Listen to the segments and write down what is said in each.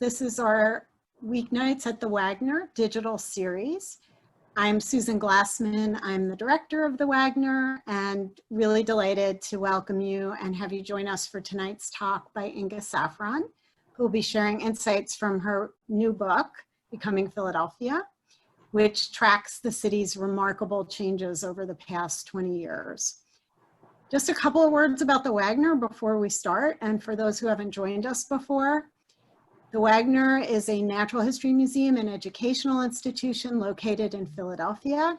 This is our Weeknights at the Wagner digital series. I'm Susan Glassman. I'm the director of the Wagner and really delighted to welcome you and have you join us for tonight's talk by Inga Saffron, who will be sharing insights from her new book, Becoming Philadelphia, which tracks the city's remarkable changes over the past 20 years. Just a couple of words about the Wagner before we start, and for those who haven't joined us before. The Wagner is a natural history museum and educational institution located in Philadelphia.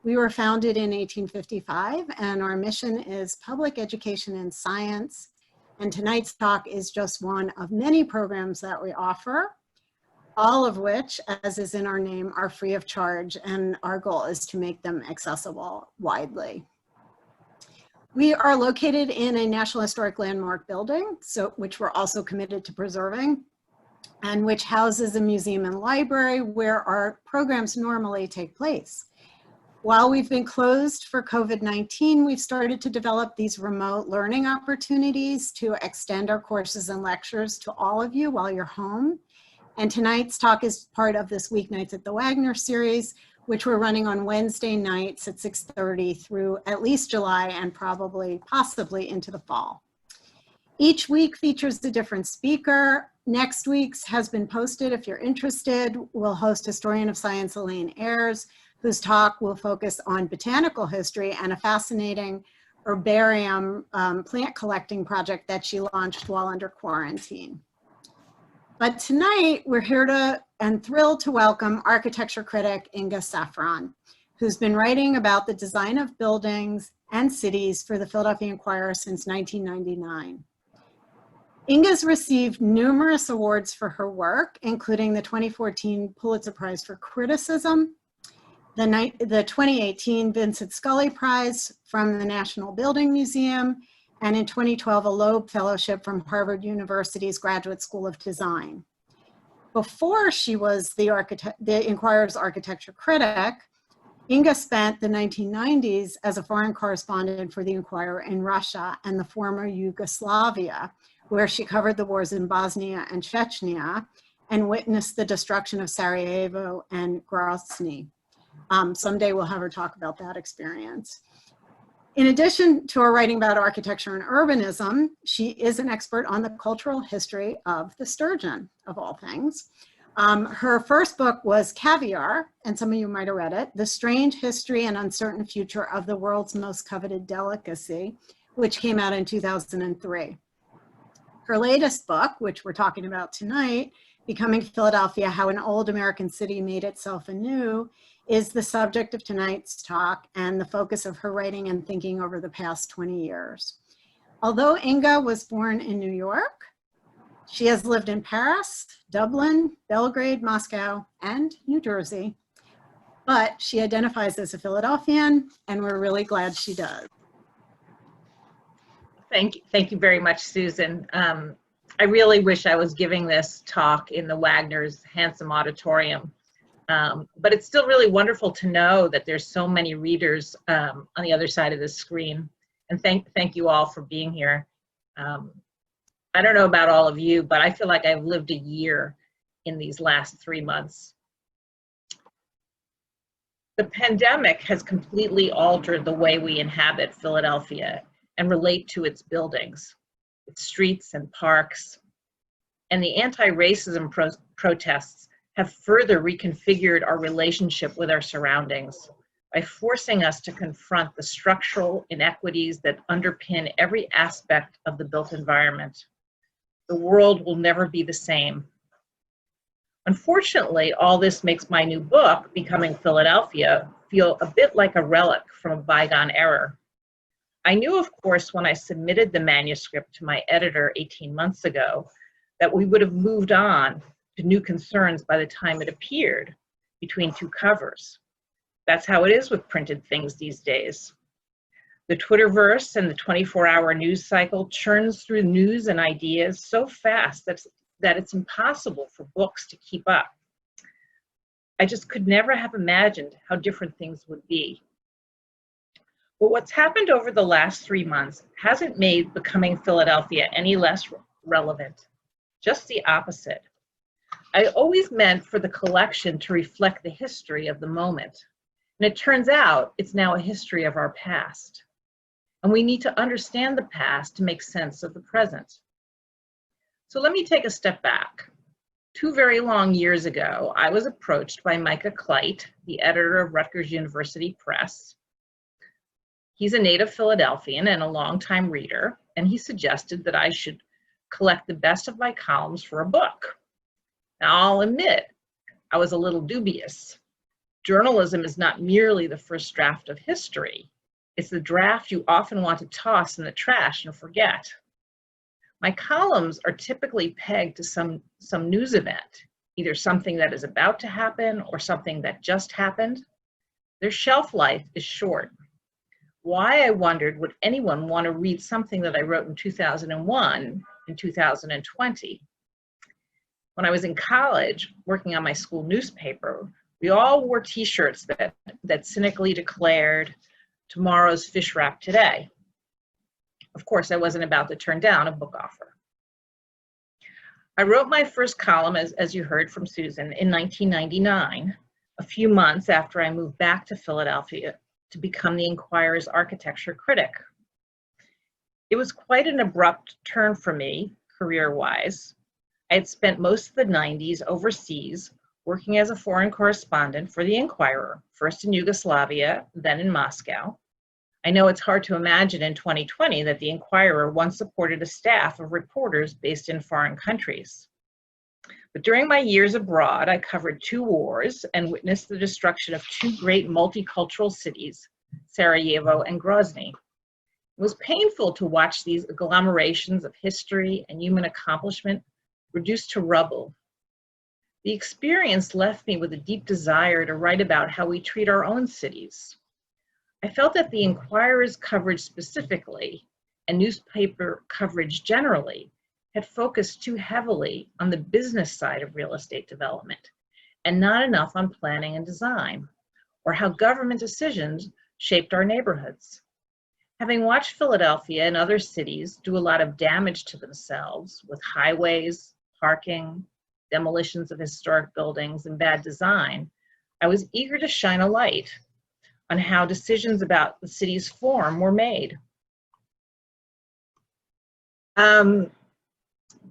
We were founded in 1855, and our mission is public education and science. And tonight's talk is just one of many programs that we offer, all of which, as is in our name, are free of charge, and our goal is to make them accessible widely. We are located in a National Historic Landmark building, which we're also committed to preserving, and which houses a museum and library where our programs normally take place. While we've been closed for COVID-19, we've started to develop these remote learning opportunities to extend our courses and lectures to all of you while you're home. And tonight's talk is part of this Weeknights at the Wagner series, which we're running on Wednesday nights at 6:30 through at least July and possibly into the fall. Each week features a different speaker. Next week's has been posted if you're interested. We'll host historian of science Elaine Ayres, whose talk will focus on botanical history and a fascinating herbarium plant collecting project that she launched while under quarantine. But tonight, we're here and thrilled to welcome architecture critic Inga Saffron, who's been writing about the design of buildings and cities for the Philadelphia Inquirer since 1999. Inga's received numerous awards for her work, including the 2014 Pulitzer Prize for Criticism, the 2018 Vincent Scully Prize from the National Building Museum, and in 2012, a Loeb Fellowship from Harvard University's Graduate School of Design. Before she was the Inquirer's architecture critic, Inga spent the 1990s as a foreign correspondent for the Inquirer in Russia and the former Yugoslavia, where she covered the wars in Bosnia and Chechnya and witnessed the destruction of Sarajevo and Grozny. Someday we'll have her talk about that experience. In addition to her writing about architecture and urbanism, she is an expert on the cultural history of the sturgeon, of all things. Her first book was Caviar, and some of you might have read it, The Strange History and Uncertain Future of the World's Most Coveted Delicacy, which came out in 2003. Her latest book, which we're talking about tonight, Becoming Philadelphia, How an Old American City Made Itself Anew, is the subject of tonight's talk and the focus of her writing and thinking over the past 20 years. Although Inga was born in New York, she has lived in Paris, Dublin, Belgrade, Moscow, and New Jersey, but she identifies as a Philadelphian, and we're really glad she does. Thank you very much, Susan. I really wish I was giving this talk in the Wagner's handsome auditorium. But it's still really wonderful to know that there's so many readers on the other side of the screen. And thank you all for being here. I don't know about all of you, but I feel like I've lived a year in these last 3 months. The pandemic has completely altered the way we inhabit Philadelphia and relate to its buildings, its streets and parks. And the anti-racism protests have further reconfigured our relationship with our surroundings by forcing us to confront the structural inequities that underpin every aspect of the built environment. The world will never be the same. Unfortunately, all this makes my new book, Becoming Philadelphia, feel a bit like a relic from a bygone era. I knew, of course, when I submitted the manuscript to my editor 18 months ago, that we would have moved on to new concerns by the time it appeared between two covers. That's how it is with printed things these days. The Twitterverse and the 24-hour news cycle churns through news and ideas so fast that it's impossible for books to keep up. I just could never have imagined how different things would be. But what's happened over the last 3 months hasn't made Becoming Philadelphia any less relevant, just the opposite. I always meant for the collection to reflect the history of the moment. And it turns out it's now a history of our past. And we need to understand the past to make sense of the present. So let me take a step back. 2 very long years ago, I was approached by Micah Clyte, the editor of Rutgers University Press. He's a native Philadelphian and a longtime reader, and he suggested that I should collect the best of my columns for a book. Now, I'll admit, I was a little dubious. Journalism is not merely the first draft of history. It's the draft you often want to toss in the trash and forget. My columns are typically pegged to some news event, either something that is about to happen or something that just happened. Their shelf life is short. Why, I wondered, would anyone want to read something that I wrote in 2001 in 2020? When I was in college, working on my school newspaper, we all wore t-shirts that cynically declared, "Tomorrow's fish wrap today." Of course, I wasn't about to turn down a book offer. I wrote my first column, as you heard from Susan, in 1999, a few months after I moved back to Philadelphia to become the Inquirer's architecture critic. It was quite an abrupt turn for me, career-wise. I had spent most of the 90s overseas, working as a foreign correspondent for the Inquirer, first in Yugoslavia, then in Moscow. I know it's hard to imagine in 2020 that the Inquirer once supported a staff of reporters based in foreign countries. But during my years abroad, I covered 2 wars and witnessed the destruction of 2 great multicultural cities, Sarajevo and Grozny. It was painful to watch these agglomerations of history and human accomplishment reduced to rubble. The experience left me with a deep desire to write about how we treat our own cities. I felt that the Inquirer's coverage specifically, and newspaper coverage generally, had focused too heavily on the business side of real estate development, and not enough on planning and design, or how government decisions shaped our neighborhoods. Having watched Philadelphia and other cities do a lot of damage to themselves with highways, parking, demolitions of historic buildings, and bad design, I was eager to shine a light on how decisions about the city's form were made.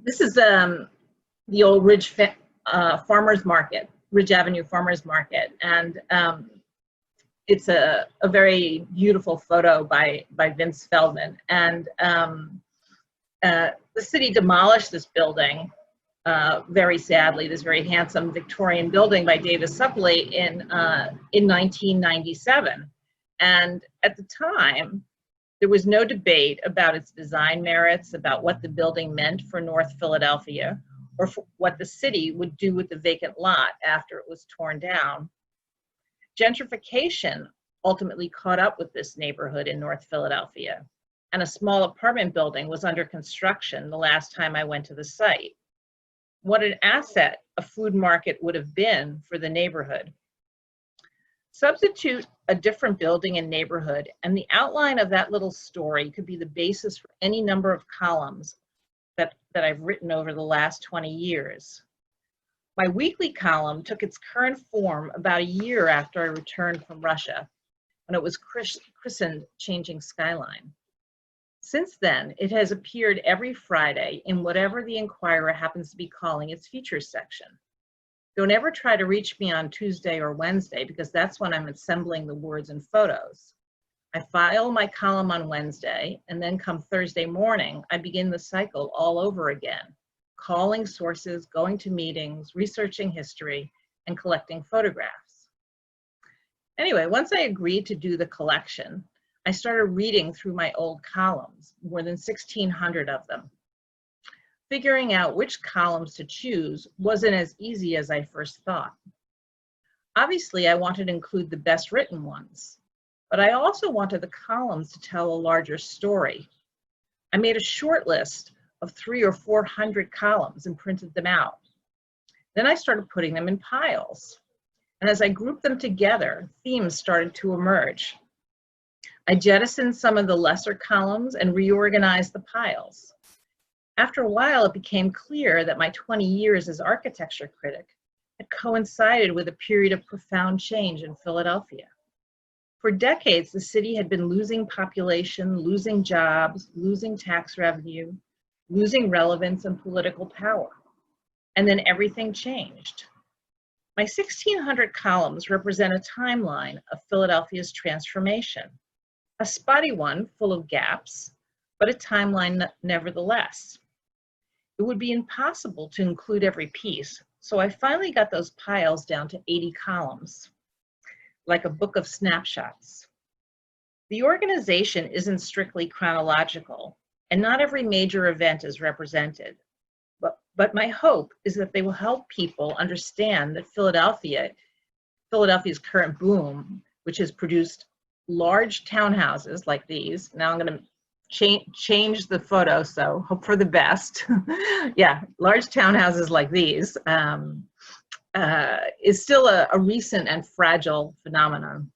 This is the old Ridge Farmers Market, Ridge Avenue Farmers Market, and it's a very beautiful photo by Vince Feldman. And the city demolished this building, very sadly, this very handsome Victorian building by Davis Supply in 1997. And at the time, there was no debate about its design merits, about what the building meant for North Philadelphia, or for what the city would do with the vacant lot after it was torn down. Gentrification ultimately caught up with this neighborhood in North Philadelphia, and a small apartment building was under construction the last time I went to the site. What an asset a food market would have been for the neighborhood. Substitute a different building and neighborhood, and the outline of that little story could be the basis for any number of columns that I've written over the last 20 years. My weekly column took its current form about a year after I returned from Russia, when it was christened Changing Skyline. Since then, it has appeared every Friday in whatever the Inquirer happens to be calling its features section. Don't ever try to reach me on Tuesday or Wednesday, because that's when I'm assembling the words and photos. I file my column on Wednesday, and then come Thursday morning, I begin the cycle all over again, calling sources, going to meetings, researching history, and collecting photographs. Anyway, once I agreed to do the collection, I started reading through my old columns, more than 1,600 of them. Figuring out which columns to choose wasn't as easy as I first thought. Obviously, I wanted to include the best written ones, but I also wanted the columns to tell a larger story. I made a short list of 300 or 400 columns and printed them out. Then I started putting them in piles. And as I grouped them together, themes started to emerge. I jettisoned some of the lesser columns and reorganized the piles. After a while, it became clear that my 20 years as architecture critic had coincided with a period of profound change in Philadelphia. For decades, the city had been losing population, losing jobs, losing tax revenue, losing relevance and political power. And then everything changed. My 1,600 columns represent a timeline of Philadelphia's transformation, a spotty one full of gaps, but a timeline nevertheless. It would be impossible to include every piece, so I finally got those piles down to 80 columns, like a book of snapshots. The organization isn't strictly chronological, and not every major event is represented. But my hope is that they will help people understand that Philadelphia's current boom, which has produced large townhouses like these. Now I'm going to change the photo, so hope for the best. Yeah, large townhouses like these is still a recent and fragile phenomenon.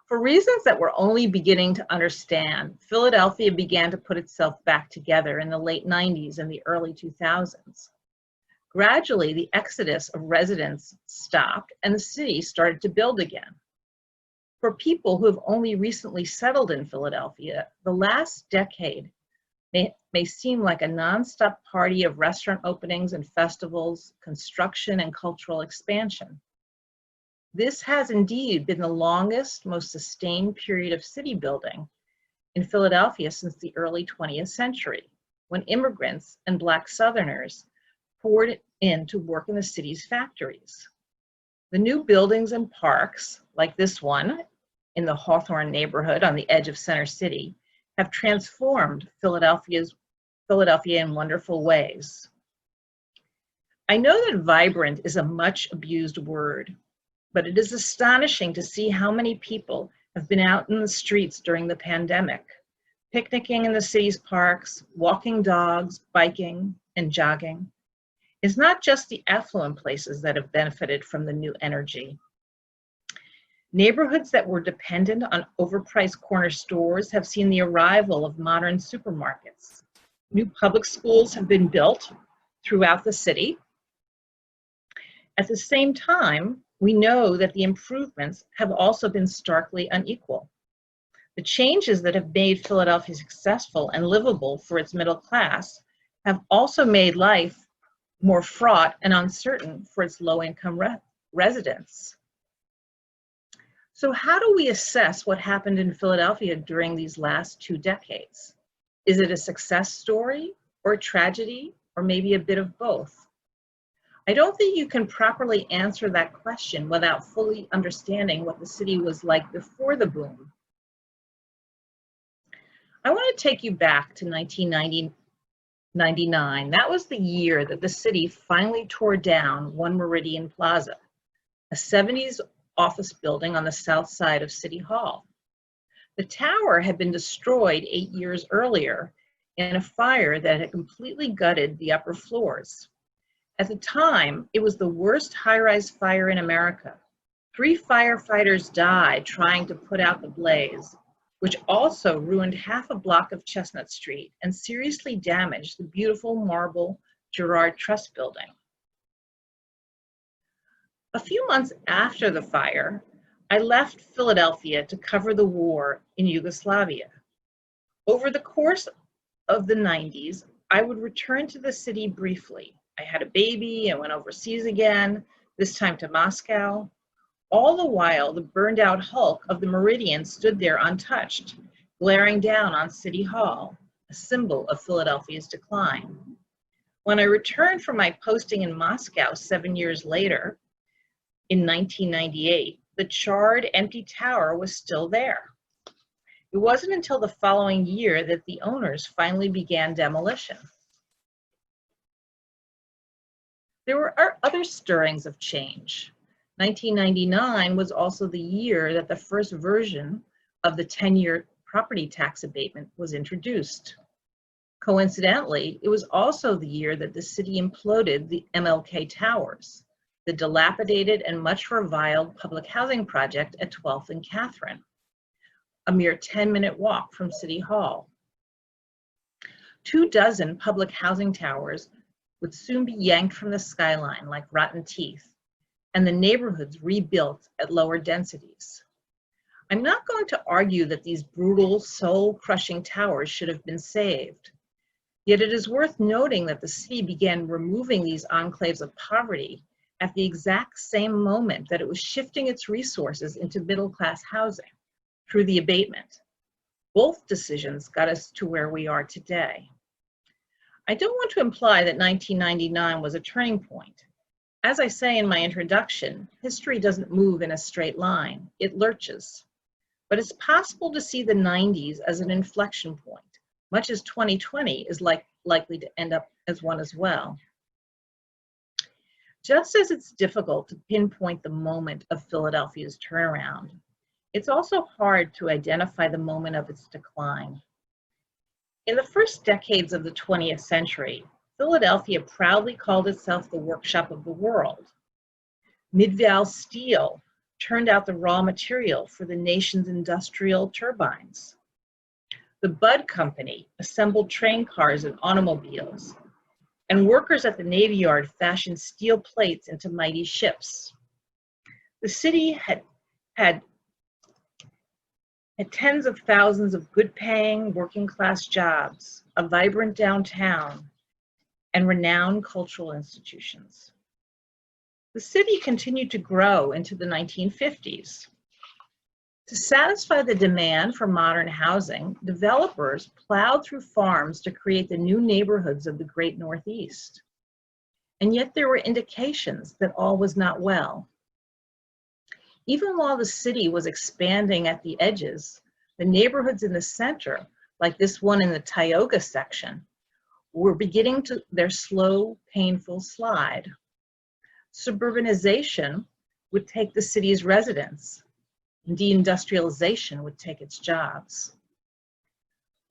For reasons that we're only beginning to understand, Philadelphia began to put itself back together in the late 90s and the early 2000s. Gradually, the exodus of residents stopped and the city started to build again. For people who have only recently settled in Philadelphia, the last decade may seem like a nonstop party of restaurant openings and festivals, construction and cultural expansion. This has indeed been the longest, most sustained period of city building in Philadelphia since the early 20th century, when immigrants and Black Southerners poured in to work in the city's factories. The new buildings and parks, like this one in the Hawthorne neighborhood on the edge of Center City, have transformed Philadelphia in wonderful ways. I know that vibrant is a much abused word, but it is astonishing to see how many people have been out in the streets during the pandemic, picnicking in the city's parks, walking dogs, biking, and jogging. It's not just the affluent places that have benefited from the new energy. Neighborhoods that were dependent on overpriced corner stores have seen the arrival of modern supermarkets. New public schools have been built throughout the city. At the same time, we know that the improvements have also been starkly unequal. The changes that have made Philadelphia successful and livable for its middle class have also made life more fraught and uncertain for its low-income residents. So how do we assess what happened in Philadelphia during these last 2 decades? Is it a success story or a tragedy or maybe a bit of both? I don't think you can properly answer that question without fully understanding what the city was like before the boom. I want to take you back to 1999. That was the year that the city finally tore down One Meridian Plaza, a 70s office building on the south side of City Hall. The tower had been destroyed 8 years earlier in a fire that had completely gutted the upper floors. At the time, it was the worst high-rise fire in America. 3 firefighters died trying to put out the blaze, which also ruined half a block of Chestnut Street and seriously damaged the beautiful marble Girard Trust building. A few months after the fire, I left Philadelphia to cover the war in Yugoslavia. Over the course of the 90s, I would return to the city briefly. I had a baby and went overseas again, this time to Moscow. All the while, the burned out hulk of the Meridian stood there untouched, glaring down on City Hall, a symbol of Philadelphia's decline. When I returned from my posting in Moscow 7 years later, in 1998, the charred, empty tower was still there. It wasn't until the following year that the owners finally began demolition. There were other stirrings of change. 1999 was also the year that the first version of the 10-year property tax abatement was introduced. Coincidentally, it was also the year that the city imploded the MLK Towers, the dilapidated and much reviled public housing project at 12th and Catherine, a mere 10-minute walk from City Hall. 24 public housing towers would soon be yanked from the skyline like rotten teeth, and the neighborhoods rebuilt at lower densities. I'm not going to argue that these brutal, soul-crushing towers should have been saved. Yet it is worth noting that the city began removing these enclaves of poverty at the exact same moment that it was shifting its resources into middle-class housing through the abatement. Both decisions got us to where we are today. I don't want to imply that 1999 was a turning point. As I say in my introduction, history doesn't move in a straight line, it lurches. But it's possible to see the 90s as an inflection point, much as 2020 is likely to end up as one as well. Just as it's difficult to pinpoint the moment of Philadelphia's turnaround, it's also hard to identify the moment of its decline. In the first decades of the 20th century, Philadelphia proudly called itself the workshop of the world. Mid-Val steel turned out the raw material for the nation's industrial turbines. The Budd Company assembled train cars and automobiles, and workers at the Navy Yard fashioned steel plates into mighty ships. The city had tens of thousands of good-paying, working-class jobs, a vibrant downtown, and renowned cultural institutions. The city continued to grow into the 1950s. To satisfy the demand for modern housing, developers plowed through farms to create the new neighborhoods of the Great Northeast. And yet there were indications that all was not well. Even while the city was expanding at the edges, the neighborhoods in the center, like this one in the Tioga section, were beginning their slow, painful slide. Suburbanization would take the city's residents. Deindustrialization would take its jobs.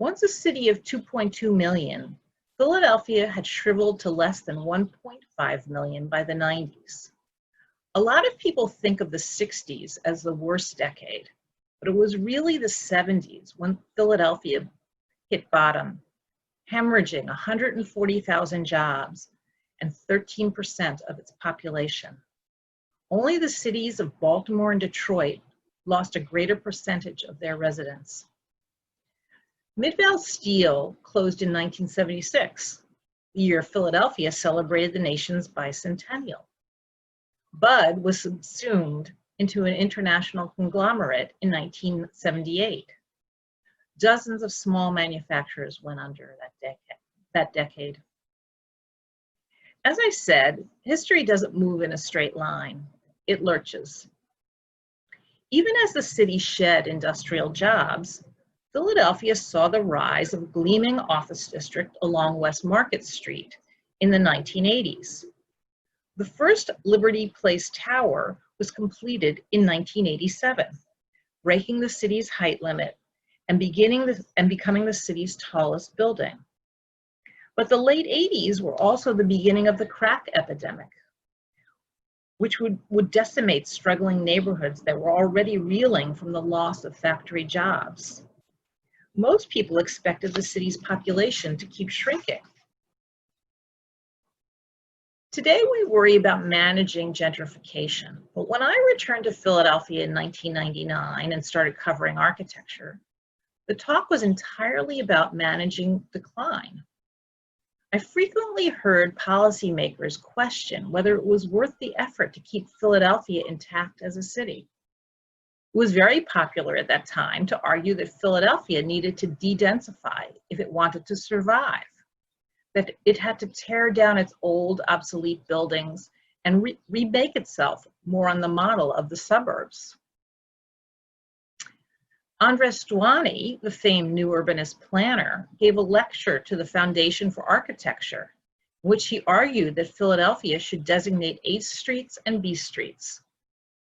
Once a city of 2.2 million, Philadelphia had shriveled to less than 1.5 million by the 90s. A lot of people think of the 60s as the worst decade, but it was really the 70s when Philadelphia hit bottom, hemorrhaging 140,000 jobs and 13% of its population. Only the cities of Baltimore and Detroit lost a greater percentage of their residents. Mid-Val Steel closed in 1976, the year Philadelphia celebrated the nation's bicentennial. Budd was subsumed into an international conglomerate in 1978. Dozens of small manufacturers went under that decade. As I said, history doesn't move in a straight line. It lurches. Even as the city shed industrial jobs, Philadelphia saw the rise of a gleaming office district along West Market Street in the 1980s. The first Liberty Place Tower was completed in 1987, breaking the city's height limit and becoming the city's tallest building. But the late 80s were also the beginning of the crack epidemic, which would decimate struggling neighborhoods that were already reeling from the loss of factory jobs. Most people expected the city's population to keep shrinking. Today we worry about managing gentrification, but when I returned to Philadelphia in 1999 and started covering architecture, the talk was entirely about managing decline. I frequently heard policymakers question whether it was worth the effort to keep Philadelphia intact as a city. It was very popular at that time to argue that Philadelphia needed to de-densify if it wanted to survive, that it had to tear down its old, obsolete buildings and remake itself more on the model of the suburbs. Andres Duany, the famed new urbanist planner, gave a lecture to the Foundation for Architecture, in which he argued that Philadelphia should designate A streets and B streets.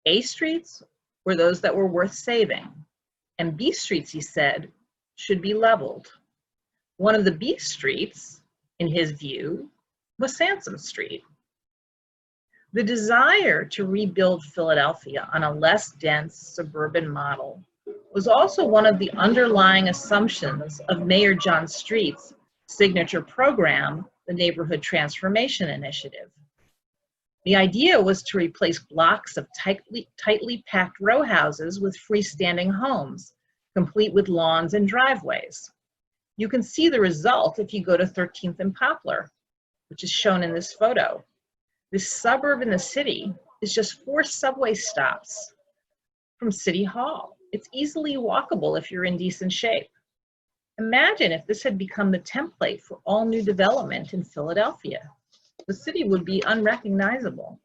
A streets were those that were worth saving, and B streets, he said, should be leveled. One of the B streets, in his view, was Sansom Street. The desire to rebuild Philadelphia on a less dense suburban model was also one of the underlying assumptions of Mayor John Street's signature program, the Neighborhood Transformation Initiative. The idea was to replace blocks of tightly packed row houses with freestanding homes, complete with lawns and driveways. You can see the result if you go to 13th and Poplar, which is shown in this photo. This suburb in the city is just 4 subway stops from City Hall. It's easily walkable if you're in decent shape. Imagine if this had become the template for all new development in Philadelphia. The city would be unrecognizable.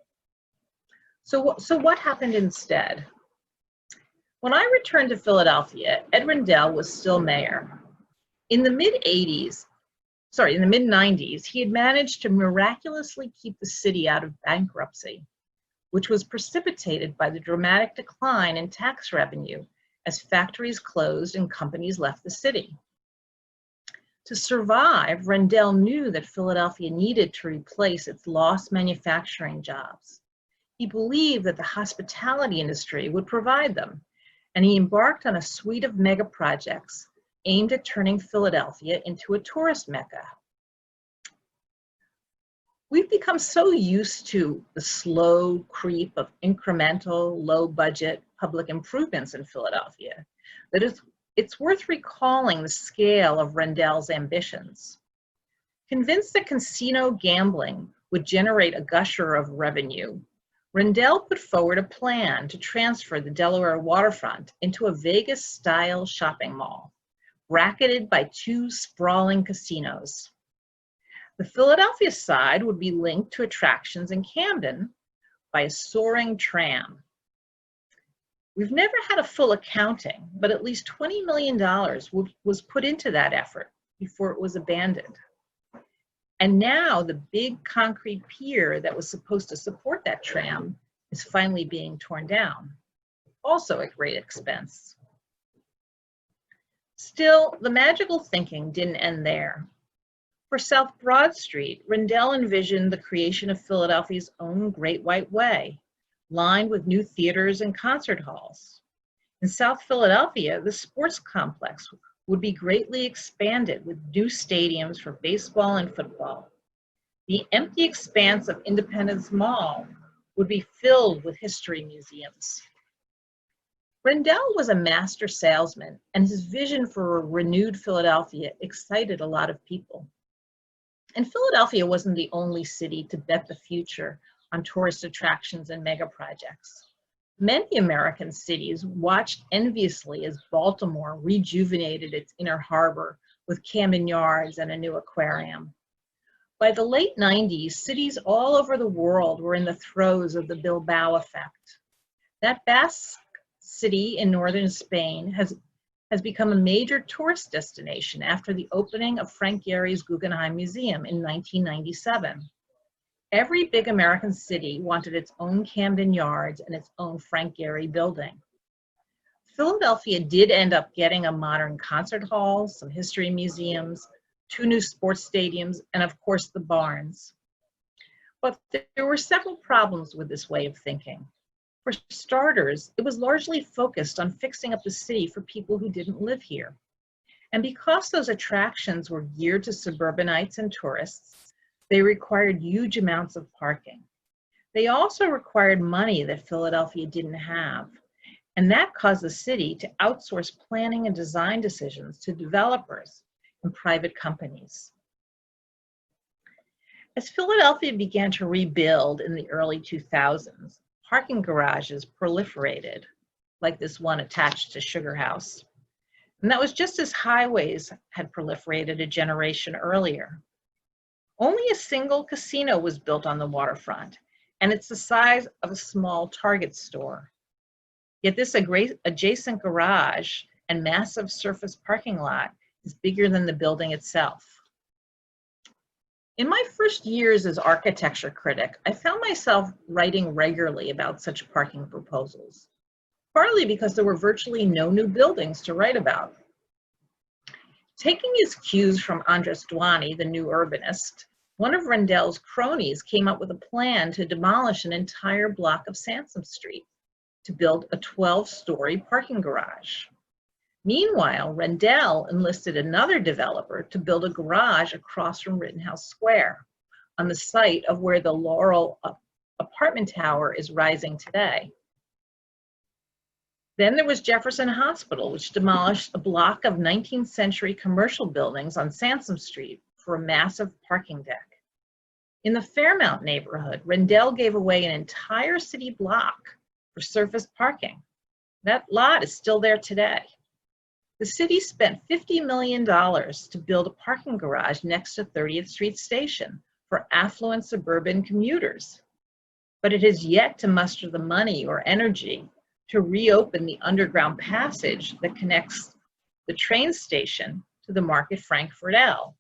So what happened instead? When I returned to Philadelphia, Ed Rendell was still mayor. In the mid-90s, he had managed to miraculously keep the city out of bankruptcy, which was precipitated by the dramatic decline in tax revenue as factories closed and companies left the city. To survive, Rendell knew that Philadelphia needed to replace its lost manufacturing jobs. He believed that the hospitality industry would provide them, and he embarked on a suite of mega projects aimed at turning Philadelphia into a tourist mecca. We've become so used to the slow creep of incremental, low-budget public improvements in Philadelphia that it's worth recalling the scale of Rendell's ambitions. Convinced that casino gambling would generate a gusher of revenue, Rendell put forward a plan to transfer the Delaware waterfront into a Vegas-style shopping mall, bracketed by 2 sprawling casinos. The Philadelphia side would be linked to attractions in Camden by a soaring tram. We've never had a full accounting, but at least $20 million was put into that effort before it was abandoned. And now the big concrete pier that was supposed to support that tram is finally being torn down, also at great expense. Still, the magical thinking didn't end there. For South Broad Street, Rendell envisioned the creation of Philadelphia's own Great White Way, lined with new theaters and concert halls. In South Philadelphia, the sports complex would be greatly expanded with new stadiums for baseball and football. The empty expanse of Independence Mall would be filled with history museums. Rendell was a master salesman, and his vision for a renewed Philadelphia excited a lot of people. And Philadelphia wasn't the only city to bet the future on tourist attractions and mega projects. Many American cities watched enviously as Baltimore rejuvenated its inner harbor with Camden Yards and a new aquarium. By the late 90s, cities all over the world were in the throes of the Bilbao effect. That Basque city in northern Spain has become a major tourist destination after the opening of Frank Gehry's Guggenheim Museum in 1997. Every big American city wanted its own Camden Yards and its own Frank Gehry building. Philadelphia did end up getting a modern concert hall, some history museums, 2 new sports stadiums, and of course the Barns. But there were several problems with this way of thinking. For starters, it was largely focused on fixing up the city for people who didn't live here. And because those attractions were geared to suburbanites and tourists, they required huge amounts of parking. They also required money that Philadelphia didn't have, and that caused the city to outsource planning and design decisions to developers and private companies. As Philadelphia began to rebuild in the early 2000s, parking garages proliferated, like this one attached to Sugar House. And that was just as highways had proliferated a generation earlier. Only a single casino was built on the waterfront, and it's the size of a small Target store. Yet this adjacent garage and massive surface parking lot is bigger than the building itself. In my first years as architecture critic, I found myself writing regularly about such parking proposals, partly because there were virtually no new buildings to write about. Taking his cues from Andres Duany, the new urbanist, one of Rendell's cronies came up with a plan to demolish an entire block of Sansom Street to build a 12-story parking garage. Meanwhile, Rendell enlisted another developer to build a garage across from Rittenhouse Square, on the site of where the Laurel apartment tower is rising today. Then there was Jefferson Hospital, which demolished a block of 19th century commercial buildings on Sansom Street for a massive parking deck. In the Fairmount neighborhood, Rendell gave away an entire city block for surface parking. That lot is still there today. The city spent $50 million to build a parking garage next to 30th Street Station for affluent suburban commuters, but it has yet to muster the money or energy to reopen the underground passage that connects the train station to the Market Frankfurt L,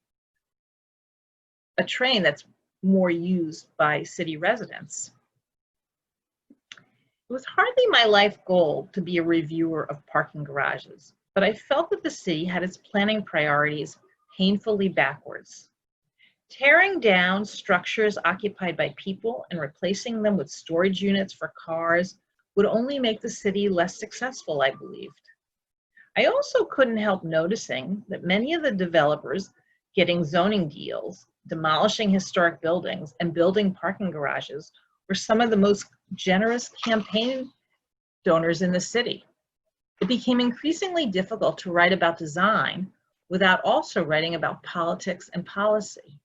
a train that's more used by city residents. It was hardly my life goal to be a reviewer of parking garages, but I felt that the city had its planning priorities painfully backwards. Tearing down structures occupied by people and replacing them with storage units for cars would only make the city less successful, I believed. I also couldn't help noticing that many of the developers getting zoning deals, demolishing historic buildings, and building parking garages were some of the most generous campaign donors in the city. It became increasingly difficult to write about design without also writing about politics and policy.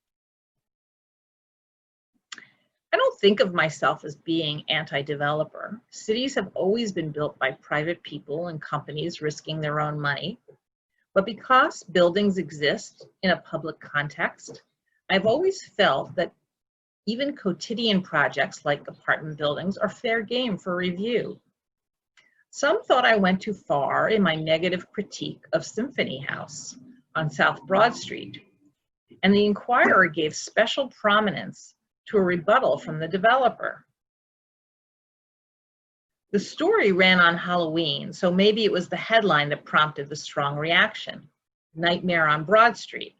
I don't think of myself as being anti-developer. Cities have always been built by private people and companies risking their own money. But because buildings exist in a public context, I've always felt that even quotidian projects like apartment buildings are fair game for review. Some thought I went too far in my negative critique of Symphony House on South Broad Street, and the Inquirer gave special prominence to a rebuttal from the developer. The story ran on Halloween, so maybe it was the headline that prompted the strong reaction, Nightmare on Broad Street.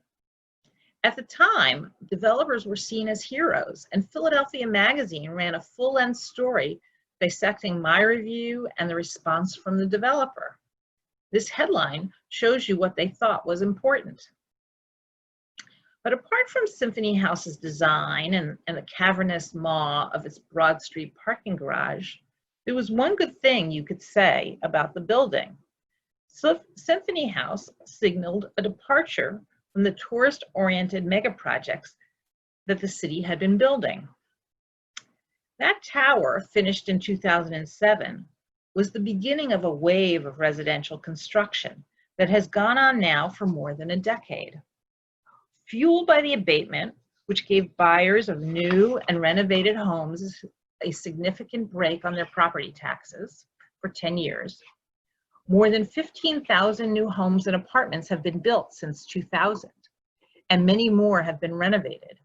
At the time, developers were seen as heroes, and Philadelphia Magazine ran a full-length story dissecting my review and the response from the developer. This headline shows you what they thought was important. But apart from Symphony House's design and the cavernous maw of its Broad Street parking garage, there was one good thing you could say about the building. So Symphony House signaled a departure from the tourist-oriented mega projects that the city had been building. That tower, finished in 2007, was the beginning of a wave of residential construction that has gone on now for more than a decade. Fueled by the abatement, which gave buyers of new and renovated homes a significant break on their property taxes for 10 years, more than 15,000 new homes and apartments have been built since 2000, and many more have been renovated.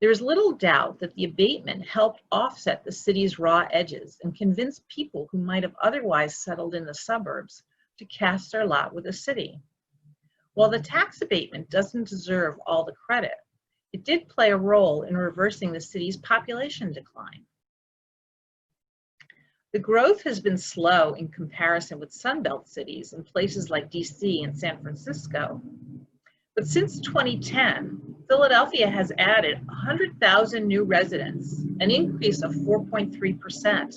There is little doubt that the abatement helped offset the city's raw edges and convince people who might have otherwise settled in the suburbs to cast their lot with the city. While the tax abatement doesn't deserve all the credit, it did play a role in reversing the city's population decline. The growth has been slow in comparison with Sunbelt cities in places like DC and San Francisco. But since 2010, Philadelphia has added 100,000 new residents, an increase of 4.3%.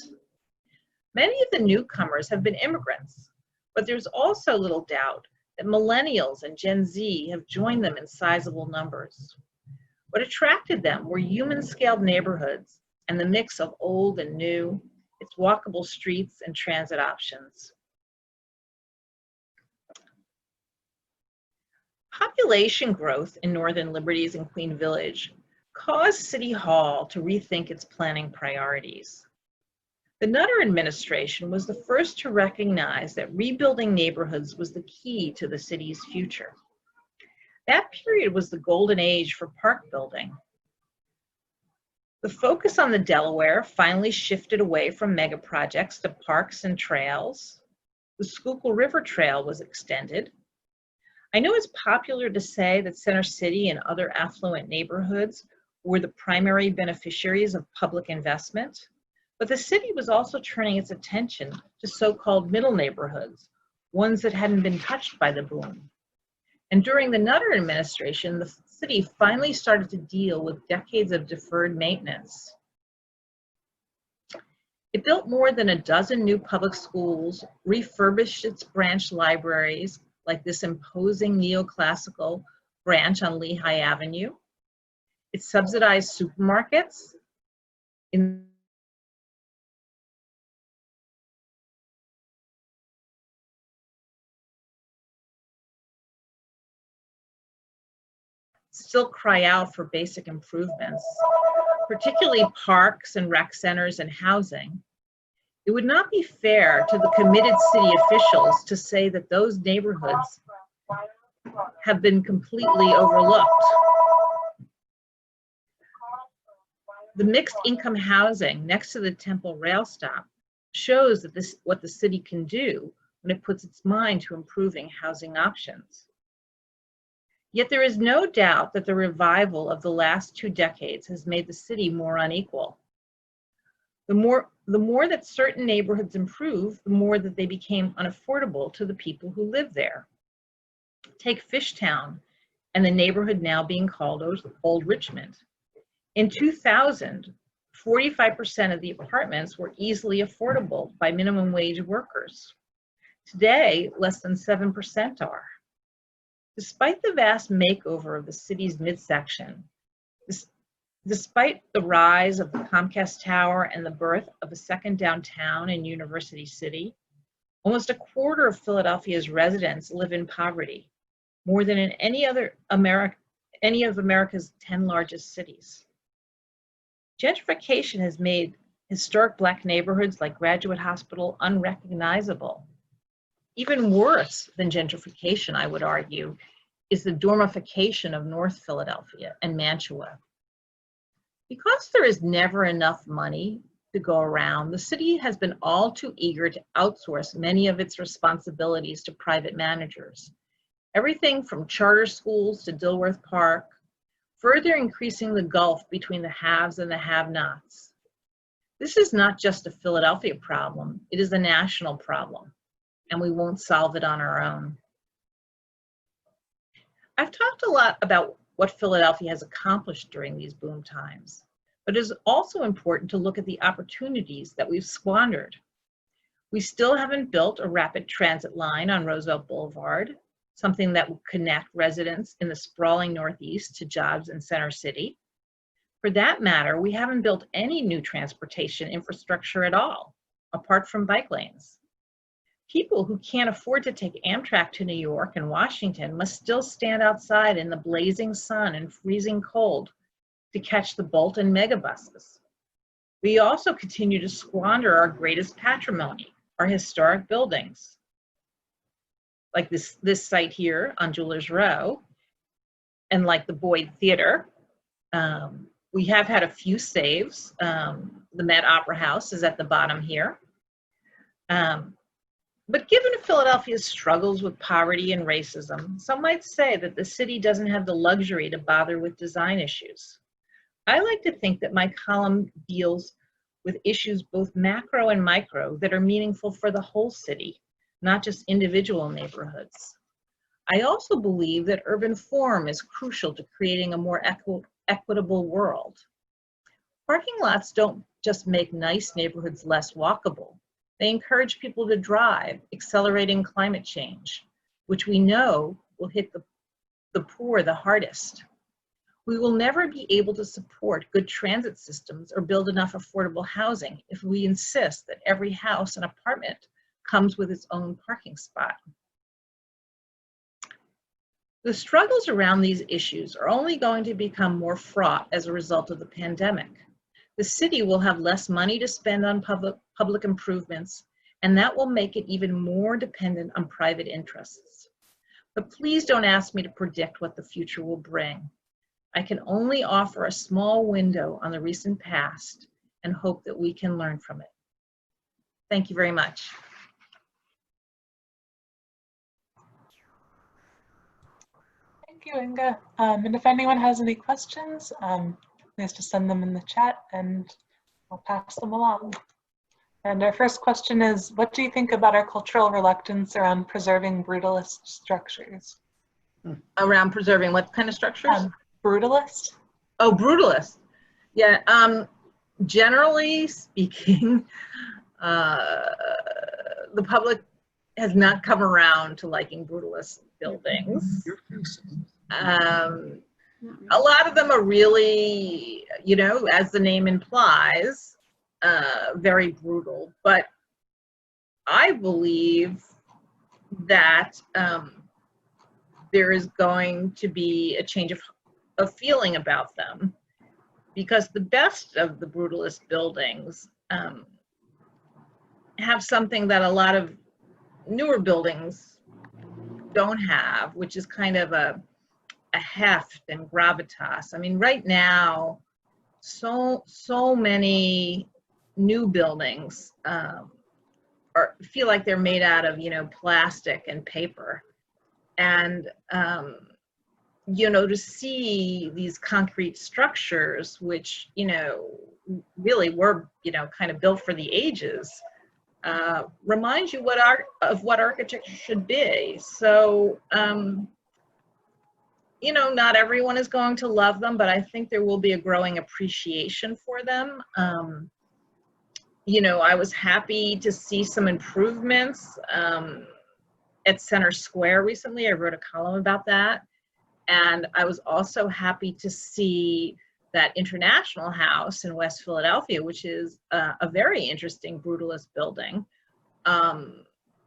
Many of the newcomers have been immigrants, but there's also little doubt that millennials and Gen Z have joined them in sizable numbers. What attracted them were human-scaled neighborhoods and the mix of old and new, its walkable streets and transit options. Population growth in Northern Liberties and Queen Village caused City Hall to rethink its planning priorities. The Nutter administration was the first to recognize that rebuilding neighborhoods was the key to the city's future. That period was the golden age for park building. The focus on the Delaware finally shifted away from mega projects to parks and trails. The Schuylkill River Trail was extended. I know it's popular to say that Center City and other affluent neighborhoods were the primary beneficiaries of public investment, but the city was also turning its attention to so-called middle neighborhoods, ones that hadn't been touched by the boom. And during the Nutter administration, the city finally started to deal with decades of deferred maintenance. It built more than a dozen new public schools, refurbished its branch libraries, like this imposing neoclassical branch on Lehigh Avenue. It subsidized supermarkets. Still cry out for basic improvements, particularly parks and rec centers and housing. It would not be fair to the committed city officials to say that those neighborhoods have been completely overlooked. The mixed income housing next to the Temple rail stop shows that what the city can do when it puts its mind to improving housing options. Yet there is no doubt that the revival of the last 2 decades has made the city more unequal. The more that certain neighborhoods improve, the more that they became unaffordable to the people who live there. Take Fishtown and the neighborhood now being called Old Richmond. In 2000, 45% of the apartments were easily affordable by minimum wage workers. Today, less than 7% are. Despite the vast makeover of the city's midsection, despite the rise of the Comcast Tower and the birth of a second downtown in University City, almost a quarter of Philadelphia's residents live in poverty, more than in any of America's 10 largest cities. Gentrification has made historic Black neighborhoods like Graduate Hospital unrecognizable. Even worse than gentrification, I would argue, is the dormification of North Philadelphia and Mantua. Because there is never enough money to go around, the city has been all too eager to outsource many of its responsibilities to private managers. Everything from charter schools to Dilworth Park, further increasing the gulf between the haves and the have-nots. This is not just a Philadelphia problem, it is a national problem, and we won't solve it on our own. I've talked a lot about what Philadelphia has accomplished during these boom times, but it is also important to look at the opportunities that we've squandered. We still haven't built a rapid transit line on Roosevelt Boulevard, something that will connect residents in the sprawling Northeast to jobs in Center City. For that matter, we haven't built any new transportation infrastructure at all, apart from bike lanes. People who can't afford to take Amtrak to New York and Washington must still stand outside in the blazing sun and freezing cold to catch the Bolt and megabuses. We also continue to squander our greatest patrimony, our historic buildings, like this site here on Jewelers Row, and like the Boyd Theater. We have had a few saves. The Met Opera House is at the bottom here. But given Philadelphia's struggles with poverty and racism, some might say that the city doesn't have the luxury to bother with design issues. I like to think that my column deals with issues both macro and micro that are meaningful for the whole city, not just individual neighborhoods. I also believe that urban form is crucial to creating a more equitable world. Parking lots don't just make nice neighborhoods less walkable. They encourage people to drive, accelerating climate change, which we know will hit the poor the hardest. We will never be able to support good transit systems or build enough affordable housing if we insist that every house and apartment comes with its own parking spot. The struggles around these issues are only going to become more fraught as a result of the pandemic. The city will have less money to spend on public improvements, and that will make it even more dependent on private interests. But please don't ask me to predict what the future will bring. I can only offer a small window on the recent past and hope that we can learn from it. Thank you very much. Thank you, Inga. And if anyone has any questions, please just send them in the chat and I'll pass them along. And our first question is, what do you think about our cultural reluctance around preserving brutalist structures? Around preserving what kind of structures? Brutalist? Oh, brutalist. Yeah, generally speaking, the public has not come around to liking brutalist buildings. A lot of them are really, you know, as the name implies, very brutal. But I believe that there is going to be a change of feeling about them, because the best of the brutalist buildings have something that a lot of newer buildings don't have, which is kind of a heft and gravitas. I mean, right now, so many new buildings feel like they're made out of, you know, plastic and paper. And, you know, to see these concrete structures, which, you know, really were, you know, kind of built for the ages, reminds you of what architecture should be. So, you know, not everyone is going to love them, but I think there will be a growing appreciation for them. You know, I was happy to see some improvements at Center Square recently. I wrote a column about that. And I was also happy to see that International House in West Philadelphia, which is a very interesting brutalist building,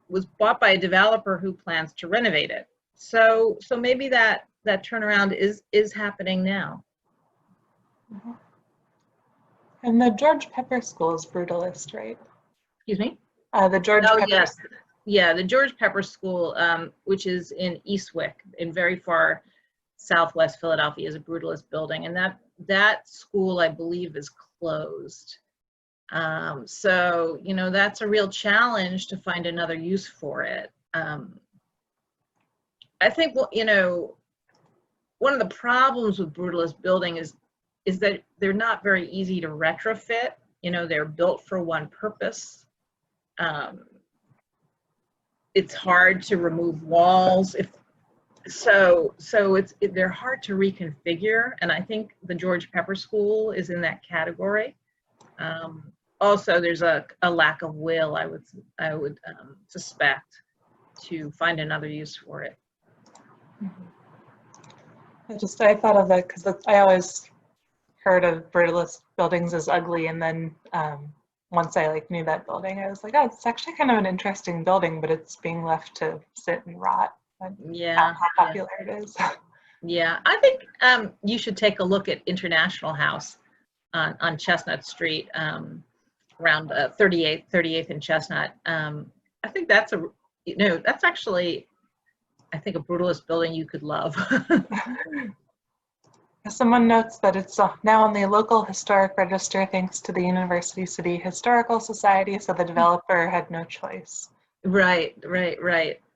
was bought by a developer who plans to renovate it. So maybe that turnaround is happening now. Mm-hmm. And the George Pepper School is brutalist, right? Excuse me? The George Pepper. Yes. Yeah, the George Pepper School, which is in Eastwick, in very far southwest Philadelphia, is a brutalist building, and that school, I believe, is closed. So, you know, that's a real challenge to find another use for it. I think, well, you know, one of the problems with brutalist building is that they're not very easy to retrofit. You know, they're built for one purpose. It's hard to remove walls. They're hard to reconfigure, and I think the George Pepper School is in that category. Also, there's a lack of will, I would suspect, to find another use for it. I thought of it because I always heard of brutalist buildings as ugly, and then once I knew that building, I was like, oh, it's actually kind of an interesting building, but it's being left to sit and rot. Yeah, how popular it is. Yeah, I think you should take a look at International House on Chestnut Street, around 38th and Chestnut. I think that's that's actually, I think, a brutalist building you could love. Someone notes that it's now on the local historic register thanks to the University City Historical Society, so the developer had no choice. Right.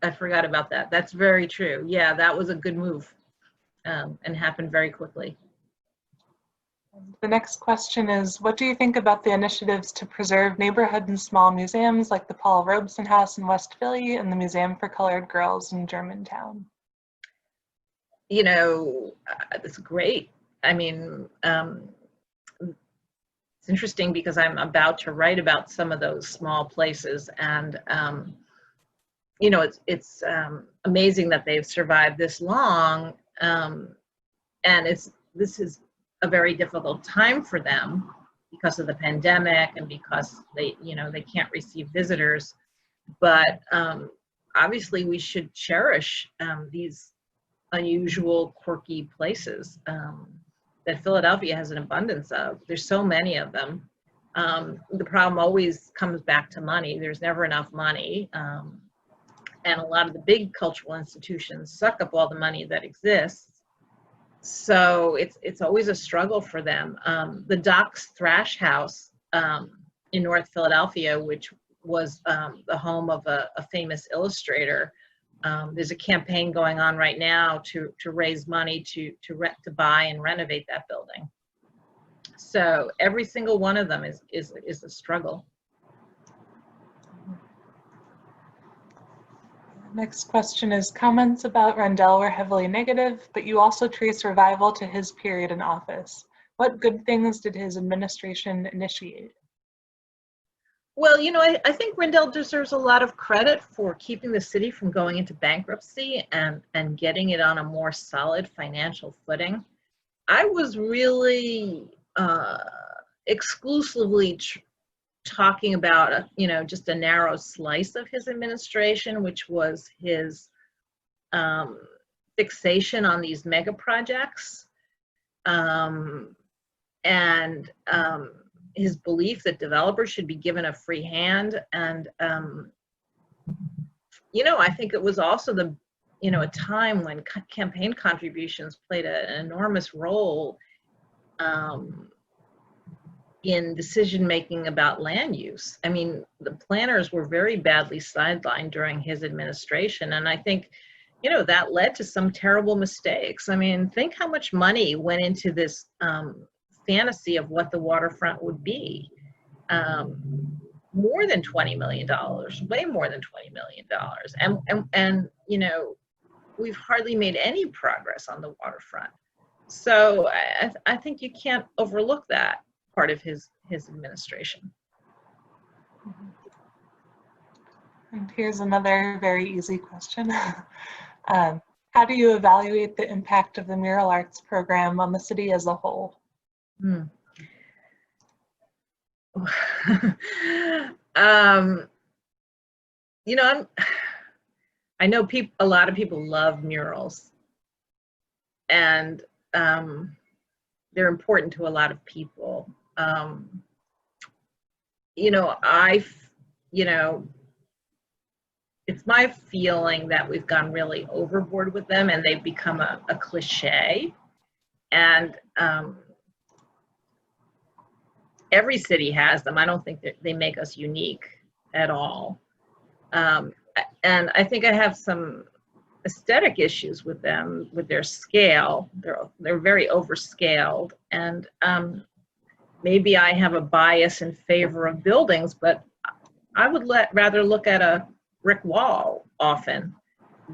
I forgot about that. That's very true. Yeah, that was a good move, and happened very quickly. The next question is, what do you think about the initiatives to preserve neighborhood and small museums like the Paul Robeson House in West Philly and the Museum for Colored Girls in Germantown? You know, it's great. I mean, it's interesting because I'm about to write about some of those small places, and you know, it's amazing that they've survived this long, and this is a very difficult time for them because of the pandemic and because they can't receive visitors. But obviously, we should cherish these unusual, quirky places that Philadelphia has an abundance of. There's so many of them. The problem always comes back to money. There's never enough money. And a lot of the big cultural institutions suck up all the money that exists. So it's always a struggle for them. The Docks Thrash House in North Philadelphia, which was the home of a famous illustrator, there's a campaign going on right now to raise money to buy and renovate that building. So every single one of them is a struggle. Next question is, comments about Rendell were heavily negative, but you also trace revival to his period in office. What good things did his administration initiate? Well, you know, I think Rendell deserves a lot of credit for keeping the city from going into bankruptcy and getting it on a more solid financial footing. I was really exclusively talking about, you know, just a narrow slice of his administration, which was his fixation on these mega projects and his belief that developers should be given a free hand. And, you know, I think it was also the, you know, a time when campaign contributions played an enormous role in decision-making about land use. I mean, the planners were very badly sidelined during his administration. And I think, you know, that led to some terrible mistakes. I mean, think how much money went into this fantasy of what the waterfront would be. More than $20 million, way more than $20 million. And you know, we've hardly made any progress on the waterfront. So I think you can't overlook that part of his administration. And here's another very easy question. How do you evaluate the impact of the Mural Arts program on the city as a whole? You know, I know a lot of people love murals, and they're important to a lot of people. You know, it's my feeling that we've gone really overboard with them and they've become a cliche. And every city has them. I don't think that they make us unique at all. And I think I have some aesthetic issues with them, with their scale. They're very overscaled, and maybe I have a bias in favor of buildings, but I would rather look at a brick wall often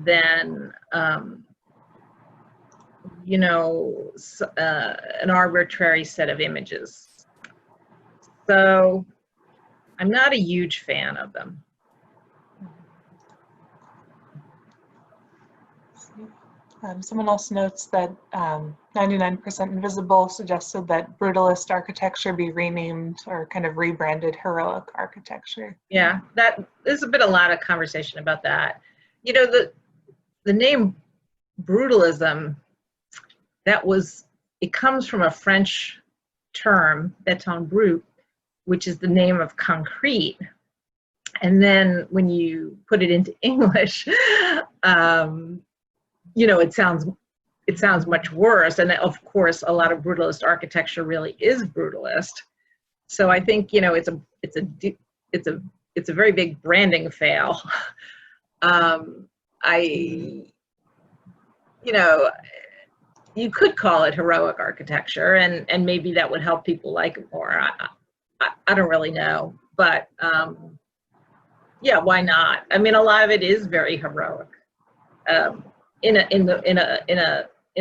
than you know, an arbitrary set of images. So I'm not a huge fan of them. Someone else notes that 99% Invisible suggested that brutalist architecture be renamed or kind of rebranded heroic architecture. Yeah, there's been a lot of conversation about that. You know, the name brutalism, it comes from a French term, béton brut, which is the name of concrete. And then when you put it into English, you know, it sounds much worse. And of course, a lot of brutalist architecture really is brutalist. So I think, you know, it's a very big branding fail. You know, you could call it heroic architecture, and maybe that would help people like it more. I don't really know, but yeah, why not? I mean, a lot of it is very heroic. In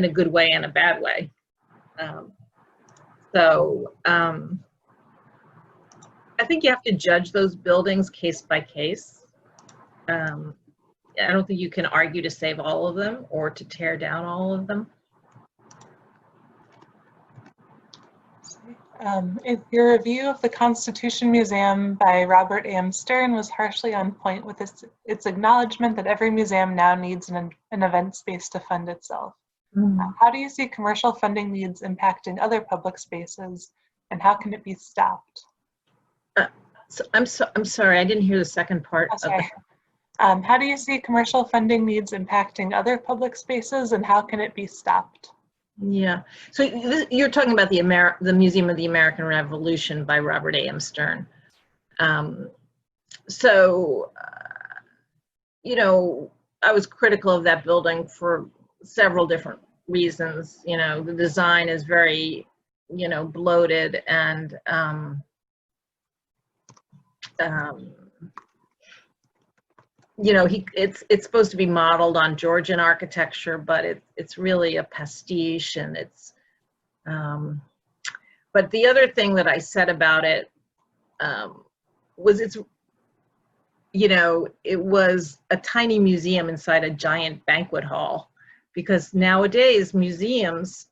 a good way and a bad way. So I think you have to judge those buildings case by case. I don't think you can argue to save all of them or to tear down all of them. Your review of the Constitution Museum by Robert A.M. Stern was harshly on point with its acknowledgement that every museum now needs an event space to fund itself. How do you see commercial funding needs impacting other public spaces, and how can it be stopped? I'm sorry, I didn't hear the second part. Oh, sorry. How do you see commercial funding needs impacting other public spaces, and how can it be stopped? Yeah, so you're talking about the Museum of the American Revolution by Robert A.M. Stern. You know, I was critical of that building for several different reasons. You know, the design is very, you know, bloated and you know, it's supposed to be modeled on Georgian architecture, but it's really a pastiche, and it's, but the other thing that I said about it was it's, you know, it was a tiny museum inside a giant banquet hall, because nowadays museums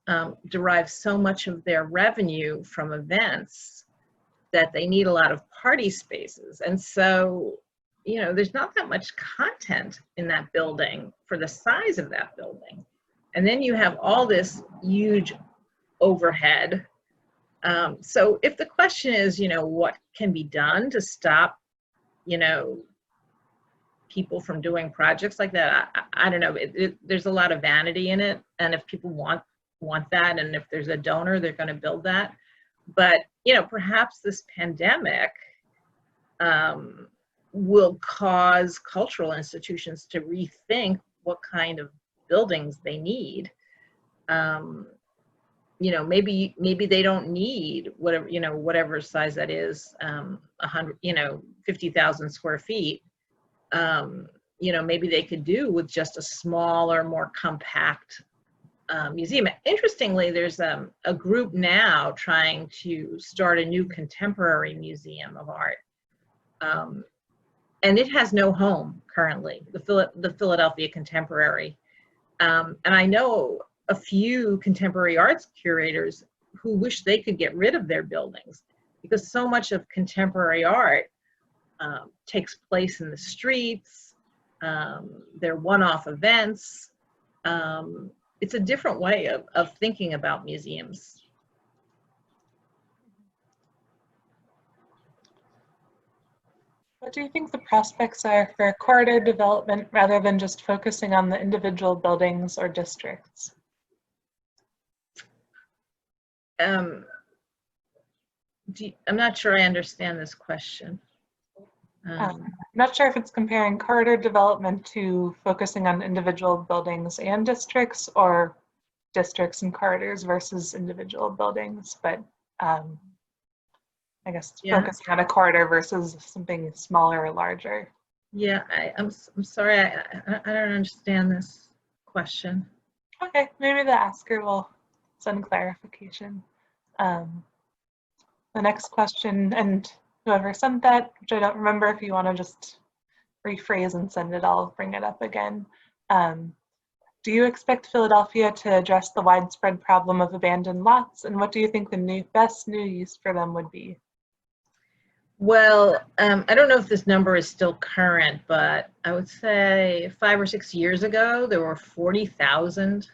derive so much of their revenue from events that they need a lot of party spaces. And so, you know, there's not that much content in that building for the size of that building. And then you have all this huge overhead. So if the question is, you know, what can be done to stop, you know, people from doing projects like that, I don't know. There's a lot of vanity in it, and if people want that, and if there's a donor, they're going to build that. But you know, perhaps this pandemic will cause cultural institutions to rethink what kind of buildings they need. You know, maybe they don't need whatever, you know, whatever size that is, 100, you know, 50,000 square feet. You know, maybe they could do with just a smaller, more compact museum. Interestingly, there's a group now trying to start a new contemporary museum of art. And it has no home currently, the Philadelphia Contemporary. And I know a few contemporary arts curators who wish they could get rid of their buildings, because so much of contemporary art takes place in the streets. They're one-off events. It's a different way of thinking about museums. What do you think the prospects are for corridor development rather than just focusing on the individual buildings or districts? I'm not sure I understand this question. I'm not sure if it's comparing corridor development to focusing on individual buildings and districts, or districts and corridors versus individual buildings, but I guess focusing on a corridor versus something smaller or larger. Yeah, I'm sorry, I don't understand this question. Okay, maybe the asker will send clarification. The next question, and whoever sent that, which I don't remember, if you want to just rephrase and send it, I'll bring it up again. Do you expect Philadelphia to address the widespread problem of abandoned lots, and what do you think the best new use for them would be? Well, I don't know if this number is still current, but I would say 5 or 6 years ago, there were 40,000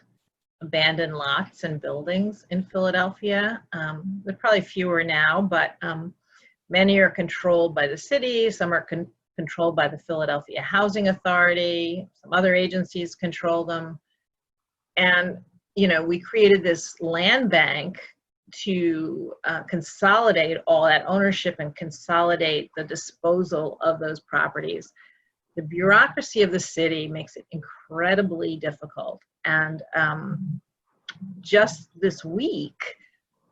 abandoned lots and buildings in Philadelphia. There are probably fewer now, but many are controlled by the city. Some are controlled by the Philadelphia Housing Authority. Some other agencies control them. And, you know, we created this land bank to consolidate all that ownership and consolidate the disposal of those properties. The bureaucracy of the city makes it incredibly difficult. And just this week,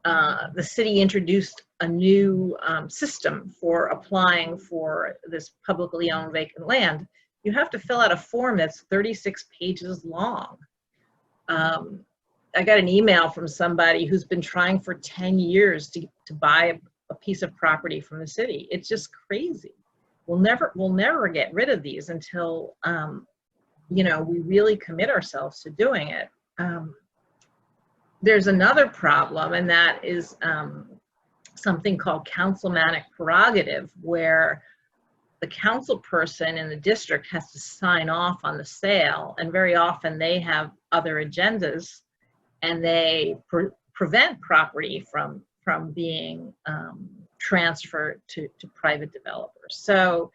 the city introduced a new system for applying for this publicly owned vacant land. You have to fill out a form that's 36 pages long. I got an email from somebody who's been trying for 10 years to buy a piece of property from the city. It's just crazy. We'll never get rid of these until you know, we really commit ourselves to doing it. There's another problem, and that is something called councilmanic prerogative, where the council person in the district has to sign off on the sale, and very often they have other agendas, and they prevent property from being transferred to private developers. So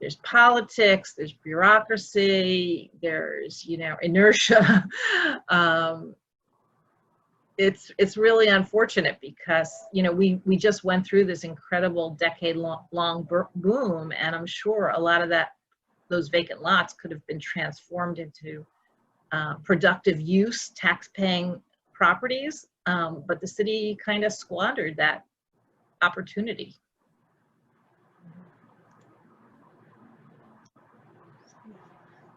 there's politics, there's bureaucracy, there's, you know, inertia. It's really unfortunate because, you know, we just went through this incredible decade-long boom, and I'm sure a lot of those vacant lots could have been transformed into productive use, tax-paying properties, but the city kind of squandered that opportunity.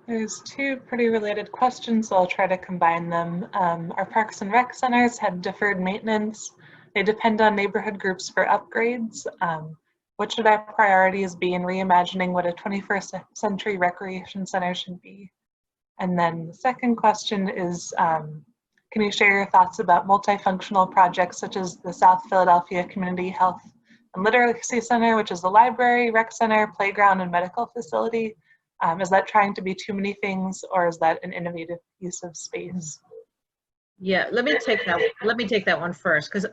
There's two pretty related questions, so I'll try to combine them. Our parks and rec centers have deferred maintenance. They depend on neighborhood groups for upgrades. What should our priorities be in reimagining what a 21st century recreation center should be? And then the second question is, can you share your thoughts about multifunctional projects such as the South Philadelphia Community Health and Literacy Center, which is a library, rec center, playground, and medical facility? Is that trying to be too many things, or is that an innovative use of space? Yeah, let me take that one first, because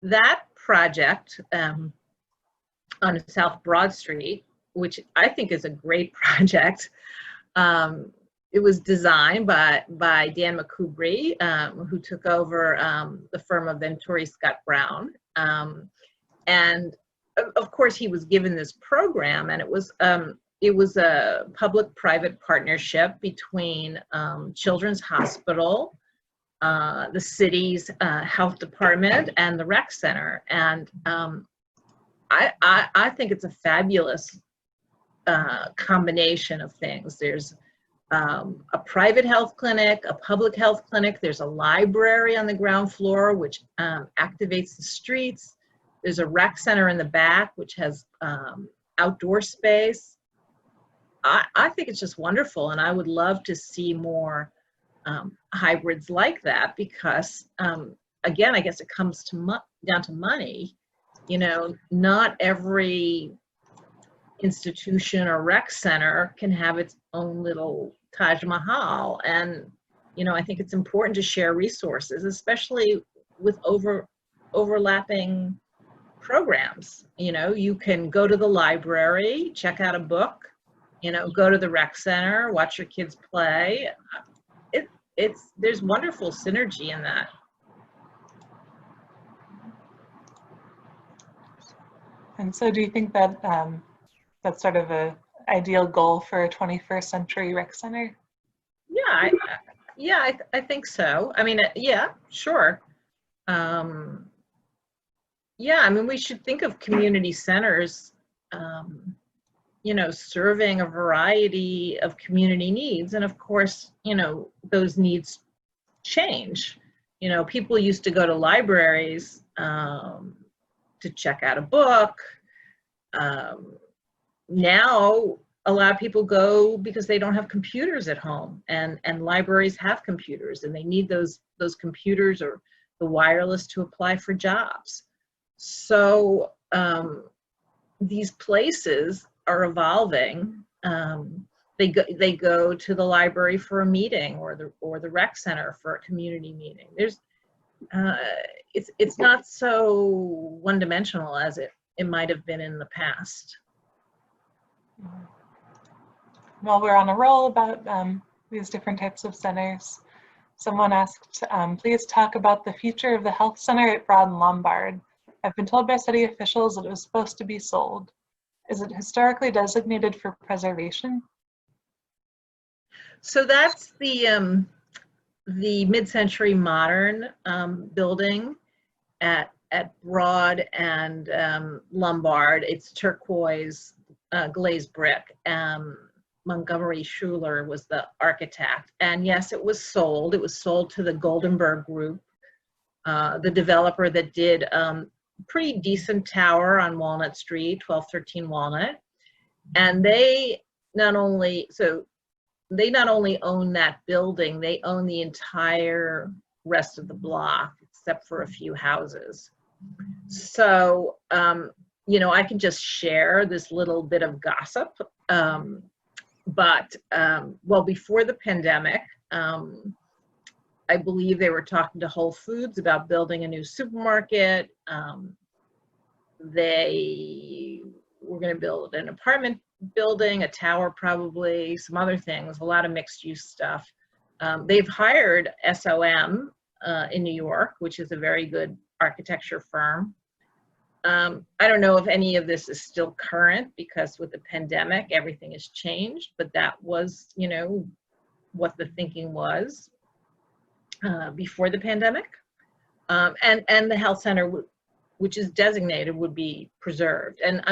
that project on South Broad Street, which I think is a great project, it was designed by Dan McCoubry, who took over the firm of Venturi Scott Brown, and of course he was given this program, and it was a public-private partnership between Children's Hospital, the city's health department, and the rec center. And I think it's a fabulous combination of things. There's a private health clinic, a public health clinic. There's a library on the ground floor, which activates the streets. There's a rec center in the back, which has outdoor space. I think it's just wonderful, and I would love to see more hybrids like that, because again, I guess it comes to down to money. You know, not every institution or rec center can have its own little Taj Mahal, and you know, I think it's important to share resources, especially with overlapping programs. You know, you can go to the library, check out a book, you know, go to the rec center, watch your kids play. There's wonderful synergy in that. And so do you think that that's sort of a ideal goal for a 21st century rec center? Yeah, I think so. I mean, yeah, sure. Yeah, I mean, we should think of community centers, you know, serving a variety of community needs. And of course, you know, those needs change. You know, people used to go to libraries to check out a book. Now, a lot of people go because they don't have computers at home, and libraries have computers, and they need those computers or the wireless to apply for jobs. So these places are evolving. They go to the library for a meeting, or the rec center for a community meeting. There's it's not so one-dimensional as it might have been in the past. While we're on a roll about these different types of centers, someone asked, please talk about the future of the health center at Broad and Lombard. I've been told by city officials that it was supposed to be sold. Is it historically designated for preservation? So that's the mid-century modern building at Broad and Lombard. It's turquoise glazed brick. Montgomery Schuler was the architect, and yes, it was sold. It was sold to the Goldenberg Group, the developer that did pretty decent tower on Walnut Street, 1213 Walnut. And they not only own that building, they own the entire rest of the block, except for a few houses. So, you know, I can just share this little bit of gossip. But well, before the pandemic, I believe they were talking to Whole Foods about building a new supermarket. They were going to build an apartment building, a tower probably, some other things, a lot of mixed use stuff. They've hired SOM in New York, which is a very good architecture firm. I don't know if any of this is still current, because with the pandemic, everything has changed, but that was, you know, what the thinking was before the pandemic. And the health center, which is designated, would be preserved. And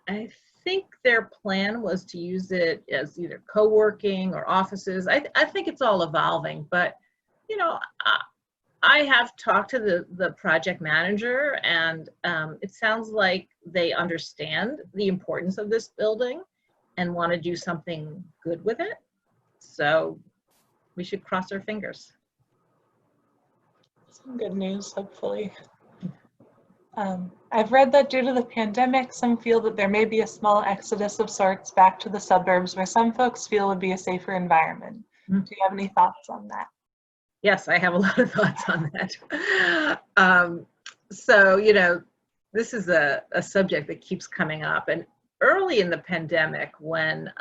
I think their plan was to use it as either co-working or offices. I think it's all evolving, but you know, I have talked to the project manager, and it sounds like they understand the importance of this building and want to do something good with it. So we should cross our fingers. Some good news, hopefully. I've read that due to the pandemic, some feel that there may be a small exodus of sorts back to the suburbs where some folks feel would be a safer environment. Do you have any thoughts on that? Yes, I have a lot of thoughts on that. So, you know, this is a subject that keeps coming up. And early in the pandemic, when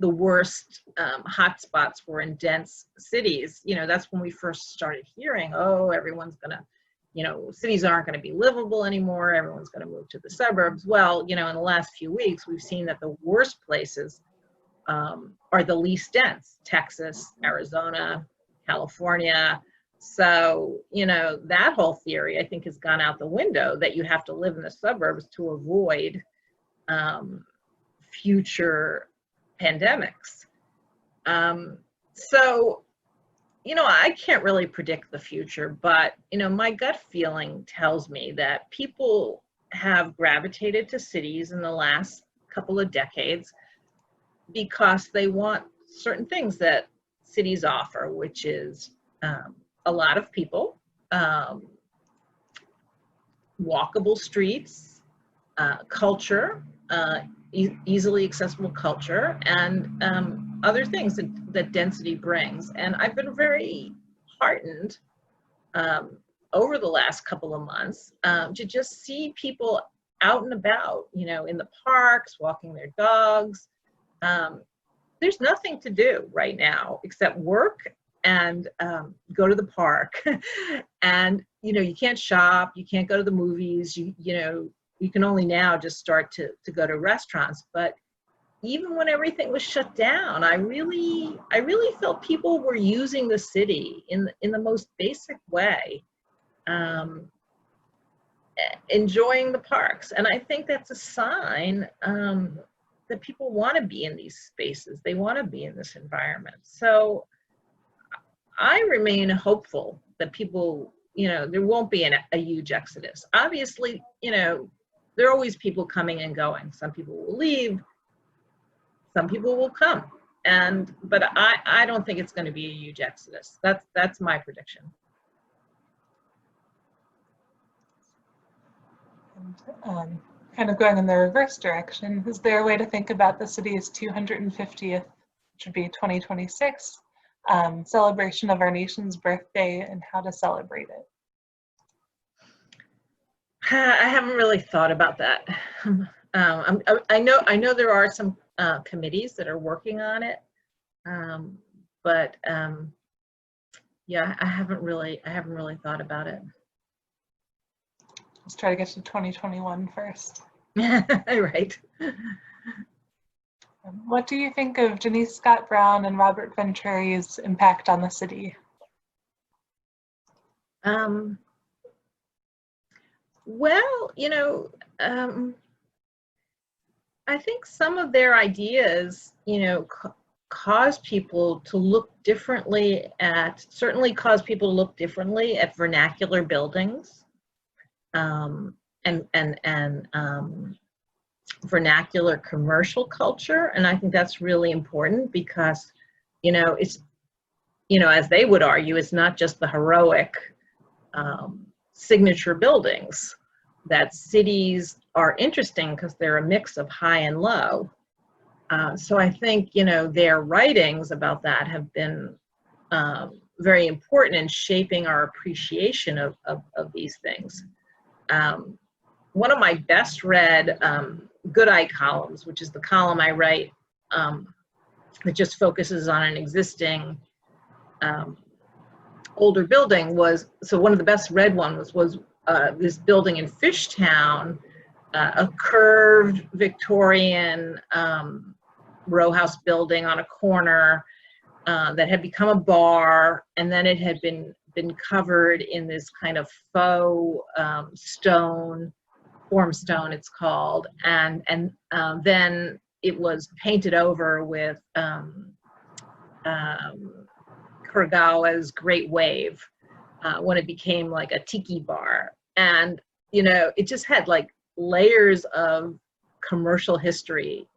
the worst hotspots were in dense cities, you know, that's when we first started hearing, oh, everyone's gonna, you know, cities aren't gonna be livable anymore, everyone's gonna move to the suburbs. Well, you know, in the last few weeks, we've seen that the worst places are the least dense: Texas, Arizona, California. So, you know, that whole theory, I think, has gone out the window, that you have to live in the suburbs to avoid future pandemics. So, you know, I can't really predict the future, but, you know, my gut feeling tells me that people have gravitated to cities in the last couple of decades because they want certain things that cities offer, which is a lot of people, walkable streets, culture, easily accessible culture, and other things that density brings. And I've been very heartened over the last couple of months to just see people out and about, you know, in the parks, walking their dogs. There's nothing to do right now except work and go to the park. And, you know, you can't shop, you can't go to the movies, you know, you can only now just start to go to restaurants. But even when everything was shut down, I really felt people were using the city in the most basic way, enjoying the parks. And I think that's a sign that people want to be in these spaces. They want to be in this environment. So I remain hopeful that people, you know, there won't be a huge exodus. Obviously, you know, there are always people coming and going. Some people will leave, some people will come. But I don't think it's going to be a huge exodus. That's my prediction. And, kind of going in the reverse direction, is there a way to think about the city's 250th, which would be 2026, celebration of our nation's birthday, and how to celebrate it? I haven't really thought about that. I know there are some committees that are working on it, but yeah, I haven't really thought about it. Let's try to get to 2021 first. Right. What do you think of Janice Scott Brown and Robert Venturi's impact on the city? Well, you know, I think some of their ideas, you know, cause people to look differently at, certainly cause people to look differently at vernacular buildings, and vernacular commercial culture. And I think that's really important because, you know, it's, you know, as they would argue, it's not just the heroic signature buildings, that cities are interesting because they're a mix of high and low. So I think, you know, their writings about that have been very important in shaping our appreciation of these things. One of my best read Good Eye columns, which is the column I write that just focuses on an existing older building, was, so one of the best read ones was this building in Fishtown, a curved Victorian row house building on a corner that had become a bar, and then it had been covered in this kind of faux stone formstone, it's called, and then it was painted over with Kuragawa's Great Wave when it became like a tiki bar. And, you know, it just had like layers of commercial history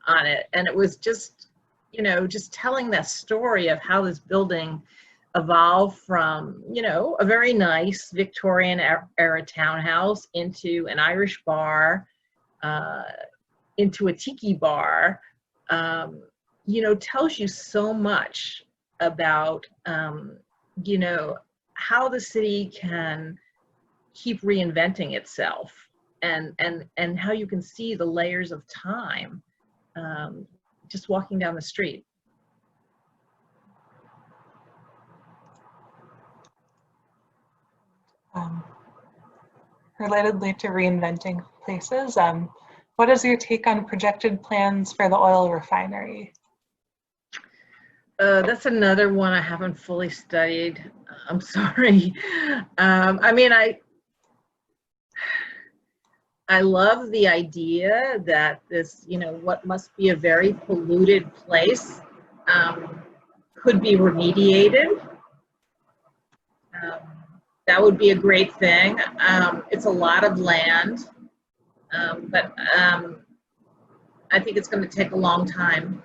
on it. And it was just, you know, just telling that story of how this building evolved from, you know, a very nice Victorian era townhouse into an Irish bar, into a tiki bar, you know, tells you so much about, you know, how the city can keep reinventing itself, and how you can see the layers of time just walking down the street. Relatedly to reinventing places, what is your take on projected plans for the oil refinery? That's another one I haven't fully studied. I'm sorry. I mean, I love the idea that this, you know, what must be a very polluted place could be remediated. That would be a great thing. It's a lot of land, but I think it's going to take a long time.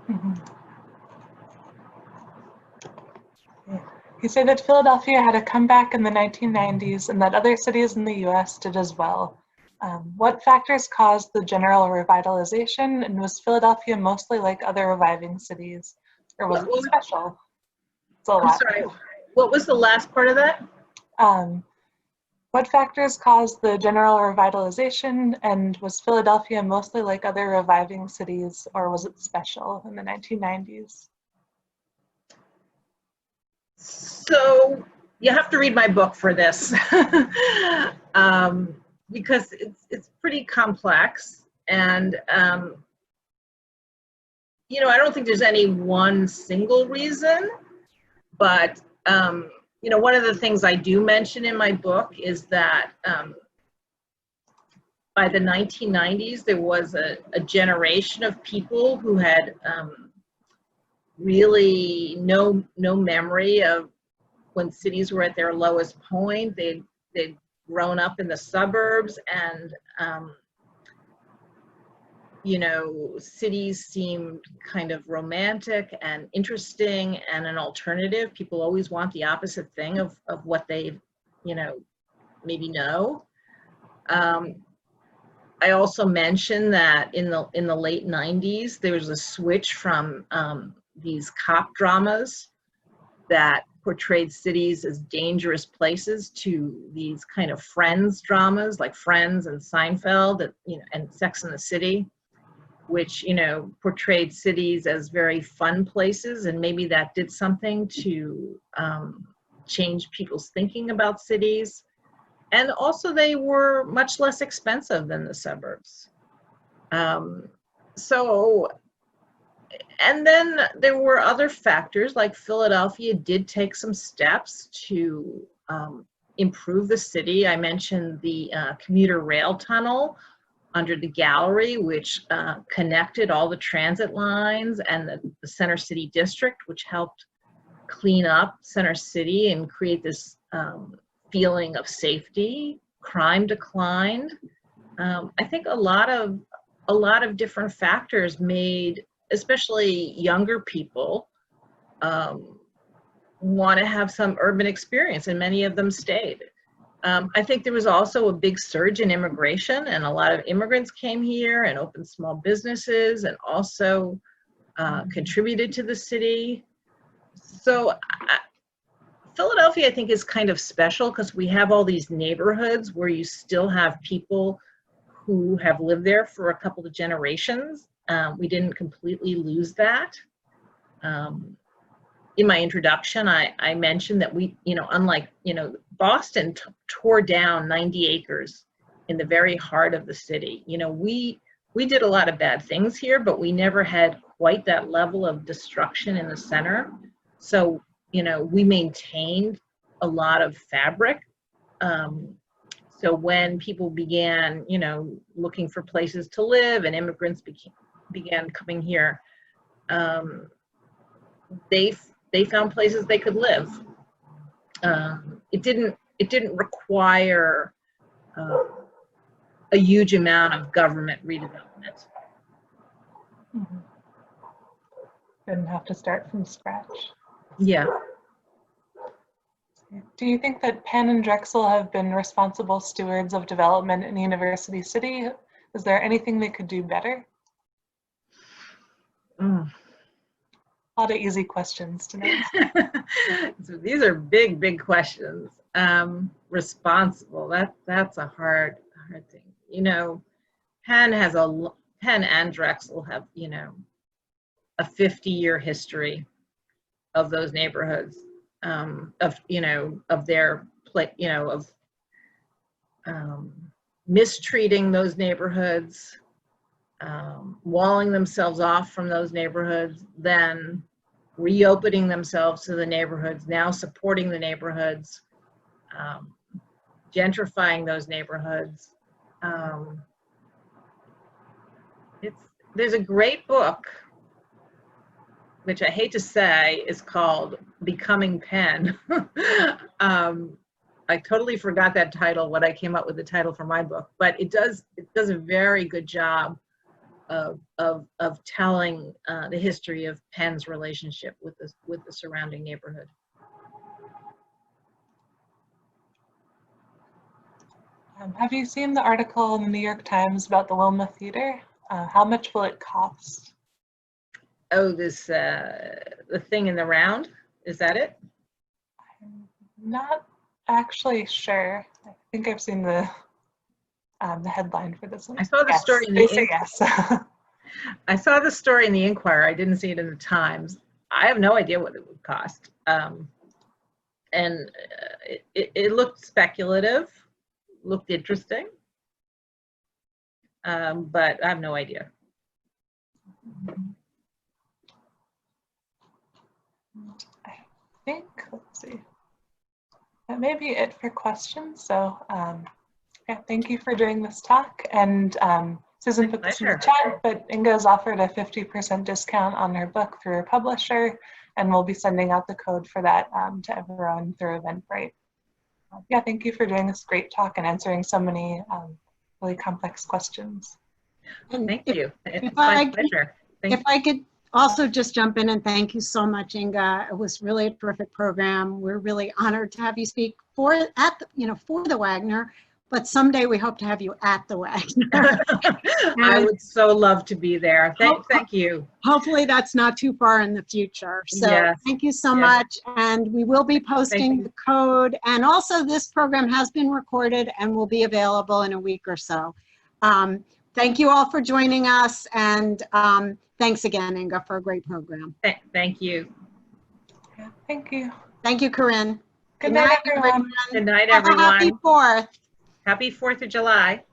Mm-hmm. You say that Philadelphia had a comeback in the 1990s and that other cities in the US did as well. What factors caused the general revitalization, and was Philadelphia mostly like other reviving cities, or was it special? It's a lot. I'm sorry, what was the last part of that? What factors caused the general revitalization, and was Philadelphia mostly like other reviving cities, or was it special in the 1990s? So you have to read my book for this, because it's pretty complex, and you know, I don't think there's any one single reason, but you know, one of the things I do mention in my book is that by the 1990s, there was a generation of people who had really no memory of when cities were at their lowest point. They'd grown up in the suburbs, and you know, cities seemed kind of romantic and interesting and an alternative. People always want the opposite thing of what they, you know, maybe know. I also mentioned that in the late 90s, there was a switch from these cop dramas that portrayed cities as dangerous places to these kind of Friends dramas like Friends and Seinfeld, you know, and Sex and the City, which, you know, portrayed cities as very fun places, and maybe that did something to change people's thinking about cities. And also they were much less expensive than the suburbs. And then there were other factors, like Philadelphia did take some steps to improve the city. I mentioned the commuter rail tunnel under the gallery, which connected all the transit lines, and the Center City District, which helped clean up Center City and create this feeling of safety. Crime declined. I think a lot of different factors made, especially younger people, want to have some urban experience, and many of them stayed. I think there was also a big surge in immigration, and a lot of immigrants came here and opened small businesses and also contributed to the city. So Philadelphia, I think, is kind of special because we have all these neighborhoods where you still have people who have lived there for a couple of generations. We didn't completely lose that. In my introduction, I mentioned that we, you know, unlike, you know, Boston tore down 90 acres in the very heart of the city. You know, we did a lot of bad things here, but we never had quite that level of destruction in the center. So, you know, we maintained a lot of fabric. So when people began, you know, looking for places to live and immigrants began coming here, they found places they could live. It didn't require a huge amount of government redevelopment. Mm-hmm. Didn't have to start from scratch. Yeah. Do you think that Penn and Drexel have been responsible stewards of development in University City? Is there anything they could do better? Mm. A lot of easy questions tonight. So these are big questions. Responsible, that's a hard thing. You know, Penn and Drexel have, you know, a 50-year history of those neighborhoods, mistreating those neighborhoods, walling themselves off from those neighborhoods, then reopening themselves to the neighborhoods, now supporting the neighborhoods, gentrifying those neighborhoods. There's a great book, which I hate to say is called Becoming Penn. I totally forgot that title when I came up with the title for my book, but it does a very good job of telling the history of Penn's relationship with the surrounding neighborhood. Have you seen the article in the New York Times about the Wilma Theater? How much will it cost? Oh, this the thing in the round, is that it? I'm not actually sure. I think I've seen the headline for this one. I saw the story in the Inquirer. Yes. I saw the story in the Inquirer. I didn't see it in the Times. I have no idea what it would cost. And it looked speculative, looked interesting, but I have no idea. I think, let's see, that may be it for questions. So yeah, thank you for doing this talk. And Susan put this in the chat, but Inga's offered a 50% discount on her book through her publisher, and we'll be sending out the code for that to everyone through Eventbrite. Yeah, thank you for doing this great talk and answering so many really complex questions. And Thank you. It's my pleasure. If I could also just jump in and thank you so much, Inga. It was really a perfect program. We're really honored to have you speak for the Wagner, but someday we hope to have you at the Wagner. I would so love to be there. Thank you. Hopefully that's not too far in the future. So yes. Thank you so much. And we will be posting the code. And also this program has been recorded and will be available in a week or so. Thank you all for joining us. And thanks again, Inga, for a great program. Thank you. Yeah, thank you. Thank you, Corinne. Good night, everyone. Good night, everyone. Happy 4th. Happy 4th of July.